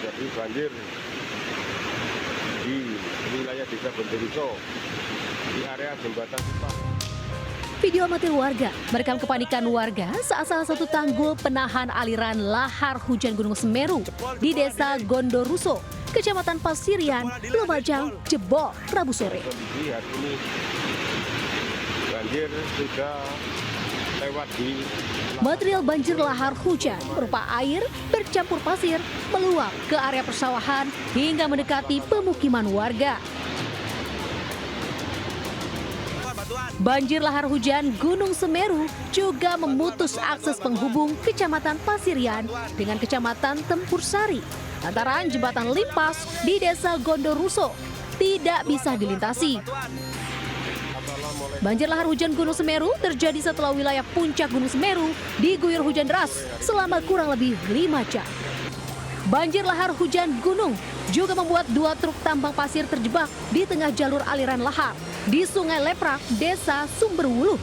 terjadi banjir di wilayah Desa Bondowoso di area jembatan Kupang. Video amatir warga merekam kepanikan warga saat salah satu tanggul penahan aliran lahar hujan Gunung Semeru di Desa Gondoruso, Kecamatan Pasirian, Lumajang, jebol Rabu sore. Kondisi hari ini banjir sudah lewat di Material banjir lahar hujan berupa air bercampur pasir meluap ke area persawahan hingga mendekati pemukiman warga. Banjir lahar hujan Gunung Semeru juga memutus akses penghubung Kecamatan Pasirian dengan Kecamatan Tempur Sari lantaran jembatan limpas di Desa Gondoruso tidak bisa dilintasi. Banjir lahar hujan Gunung Semeru terjadi setelah wilayah puncak Gunung Semeru diguyur hujan deras selama kurang lebih 5 jam. Banjir lahar hujan gunung juga membuat 2 truk tambang pasir terjebak di tengah jalur aliran lahar di Sungai Leprak, Desa Sumberwuluh.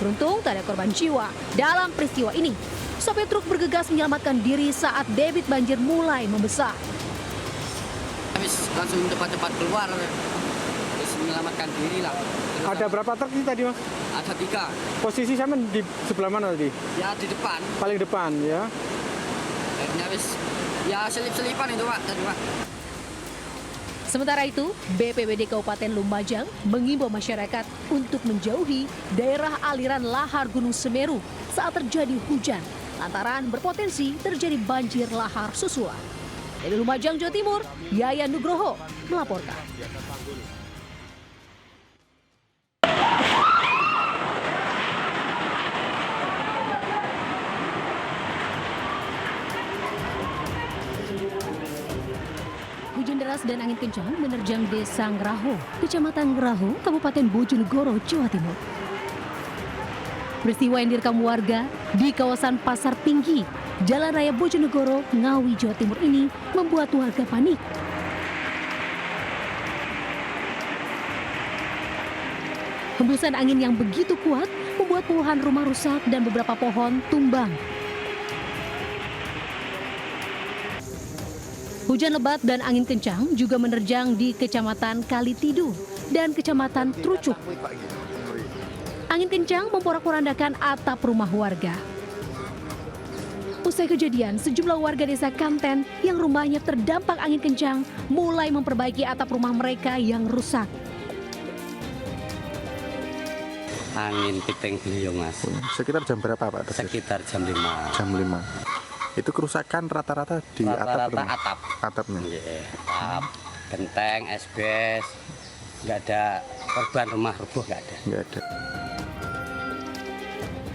Beruntung tak ada korban jiwa dalam peristiwa ini. Sopir truk bergegas menyelamatkan diri saat debit banjir mulai membesar. Habis langsung cepat-cepat keluar, terus menyelamatkan diri lah. Terus Ada berapa truk ini tadi, Mas? Ada 3. Posisi sama di sebelah mana tadi? Ya di depan. Paling depan ya. Akhirnya habis ya selip-selipan itu Pak tadi Pak. Sementara itu, BPBD Kabupaten Lumajang mengimbau masyarakat untuk menjauhi daerah aliran lahar Gunung Semeru saat terjadi hujan, lantaran berpotensi terjadi banjir lahar susulan. Dari Lumajang, Jawa Timur, Yayan Nugroho melaporkan. Hujan deras dan angin kencang menerjang Desa Ngeraho, Kecamatan Ngeraho, Kabupaten Bojonegoro, Jawa Timur. Peristiwa yang direkam warga di kawasan Pasar Pinggi, Jalan Raya Bojonegoro, Ngawi, Jawa Timur ini membuat warga panik. Hembusan angin yang begitu kuat membuat puluhan rumah rusak dan beberapa pohon tumbang. Hujan lebat dan angin kencang juga menerjang di Kecamatan Kalitidu dan Kecamatan Trucuk. Angin kencang memporak-porandakan atap rumah warga. Usai kejadian, sejumlah warga desa Kanten yang rumahnya terdampak angin kencang mulai memperbaiki atap rumah mereka yang rusak. Angin piting beliung, Mas. Sekitar jam berapa, Pak? Sekitar jam 5. Jam 5. Itu kerusakan rata-rata di atap rumah? Atap. Atapnya? Iya, atap, genteng, esbes. Nggak ada korban rumah rubuh, nggak ada. Nggak ada.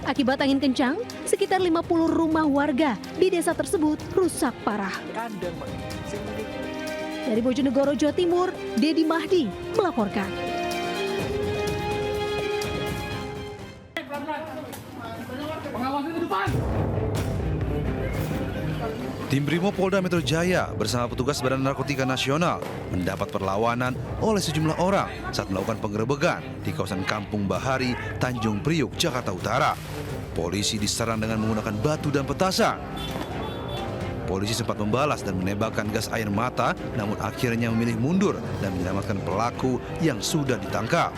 Akibat angin kencang, sekitar 50 rumah warga di desa tersebut rusak parah. Dari Bojonegoro, Jawa Timur, Dedi Mahdi melaporkan. Tim Brimob Polda Metro Jaya bersama petugas Badan Narkotika Nasional mendapat perlawanan oleh sejumlah orang saat melakukan penggerebekan di kawasan Kampung Bahari, Tanjung Priuk, Jakarta Utara. Polisi diserang dengan menggunakan batu dan petasan. Polisi sempat membalas dan menembakkan gas air mata, namun akhirnya memilih mundur dan menyelamatkan pelaku yang sudah ditangkap.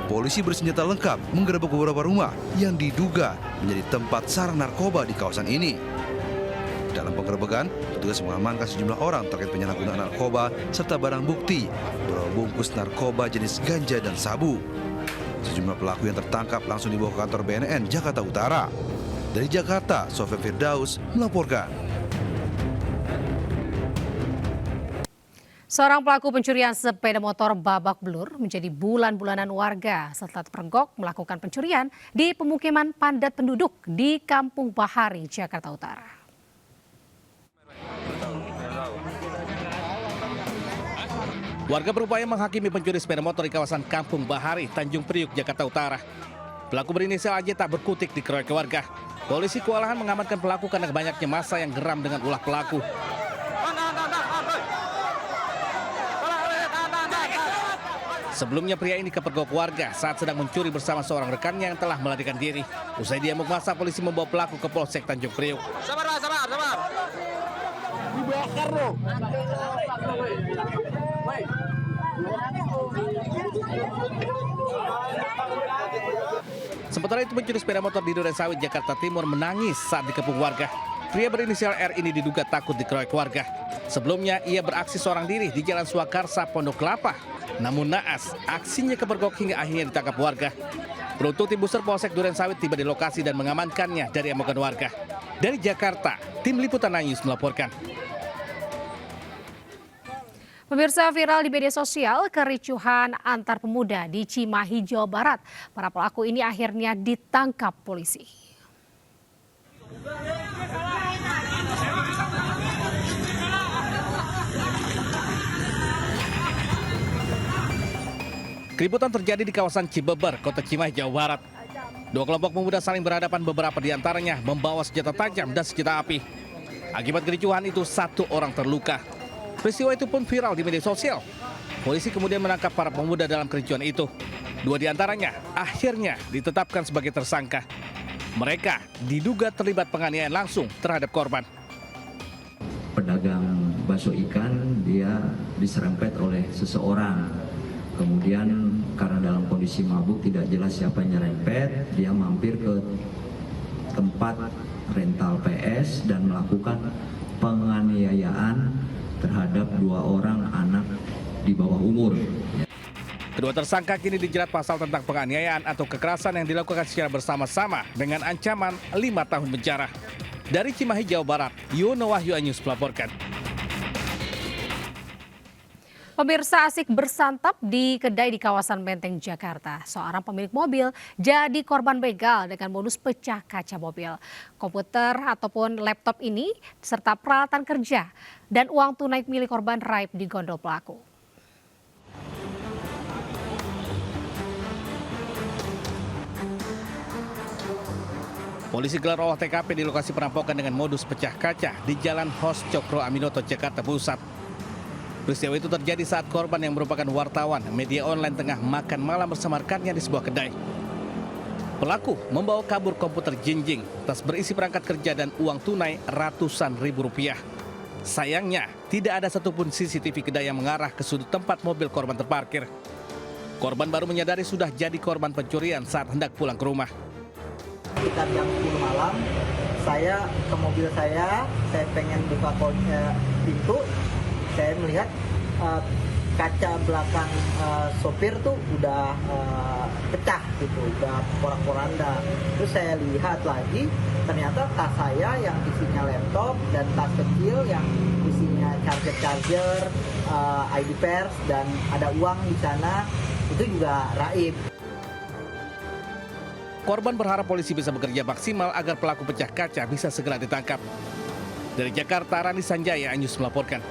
Polisi bersenjata lengkap menggerebek beberapa rumah yang diduga menjadi tempat sarang narkoba di kawasan ini. Dalam penggerebekan, petugas mengamankan sejumlah orang terkait penyalahgunaan narkoba serta barang bukti beberapa bungkus narkoba jenis ganja dan sabu. Sejumlah pelaku yang tertangkap langsung dibawa ke kantor BNN Jakarta Utara. Dari Jakarta, Sofyan Firdaus melaporkan. Seorang pelaku pencurian sepeda motor babak belur menjadi bulan-bulanan warga setelah terpergok melakukan pencurian di pemukiman padat penduduk di Kampung Bahari, Jakarta Utara. Warga berupaya menghakimi pencuri sepeda motor di kawasan Kampung Bahari, Tanjung Priuk, Jakarta Utara. Pelaku berinisial AJ tak berkutik dikeroyok warga. Polisi kewalahan mengamankan pelaku karena banyaknya massa yang geram dengan ulah pelaku. Sebelumnya pria ini kepergok warga saat sedang mencuri bersama seorang rekannya yang telah melarikan diri. Usai diamuk massa, polisi membawa pelaku ke Polsek Tanjung Priuk. Sabar. Sementara itu pencuri sepeda motor di Durensawit, Jakarta Timur menangis saat dikepung warga. Pria berinisial R ini diduga takut dikeroyok warga. Sebelumnya ia beraksi seorang diri di Jalan Swakarsa, Pondok Kelapa. Namun naas, aksinya kepergok hingga akhirnya ditangkap warga. Beruntung tim booster Polsek Durensawit tiba di lokasi dan mengamankannya dari amukan warga. Dari Jakarta, tim Liputan News melaporkan. Pemirsa, viral di media sosial kericuhan antar pemuda di Cimahi, Jawa Barat. Para pelaku ini akhirnya ditangkap polisi. Keributan terjadi di kawasan Cibeber, Kota Cimahi, Jawa Barat. Dua kelompok pemuda saling berhadapan, beberapa di antaranya membawa senjata tajam dan senjata api. Akibat kericuhan itu, satu orang terluka. Peristiwa itu pun viral di media sosial. Polisi kemudian menangkap para pemuda dalam kericuhan itu. Dua di antaranya akhirnya ditetapkan sebagai tersangka. Mereka diduga terlibat penganiayaan langsung terhadap korban. Pedagang bakso ikan dia diserempet oleh seseorang. Kemudian karena dalam kondisi mabuk tidak jelas siapa yang nyerempet, dia mampir ke tempat rental PS dan melakukan penganiayaan terhadap dua orang anak di bawah umur. Kedua tersangka kini dijerat pasal tentang penganiayaan atau kekerasan yang dilakukan secara bersama-sama dengan ancaman 5 tahun penjara. Dari Cimahi, Jawa Barat, Yono Wahyu Anyus melaporkan. Pemirsa, asik bersantap di kedai di kawasan Menteng, Jakarta. Seorang pemilik mobil jadi korban begal dengan modus pecah kaca mobil. Komputer ataupun laptop ini serta peralatan kerja dan uang tunai milik korban raib di gondol pelaku. Polisi gelar olah TKP di lokasi perampokan dengan modus pecah kaca di Jalan Hos Cokro Aminoto, Jakarta Pusat. Peristiwa itu terjadi saat korban yang merupakan wartawan media online tengah makan malam bersama rekannya di sebuah kedai. Pelaku membawa kabur komputer jinjing, tas berisi perangkat kerja dan uang tunai ratusan ribu rupiah. Sayangnya, tidak ada satupun CCTV kedai yang mengarah ke sudut tempat mobil korban terparkir. Korban baru menyadari sudah jadi korban pencurian saat hendak pulang ke rumah. Sekitar jam 10 malam, saya ke mobil saya pengen buka pintu. Saya melihat kaca belakang sopir tuh udah pecah gitu, udah porak-poranda. Terus saya lihat lagi, ternyata tas saya yang isinya laptop dan tas kecil yang isinya charger, ID pers dan ada uang di sana itu juga raib. Korban berharap polisi bisa bekerja maksimal agar pelaku pecah kaca bisa segera ditangkap. Dari Jakarta, Rani Sanjaya, Anyus melaporkan.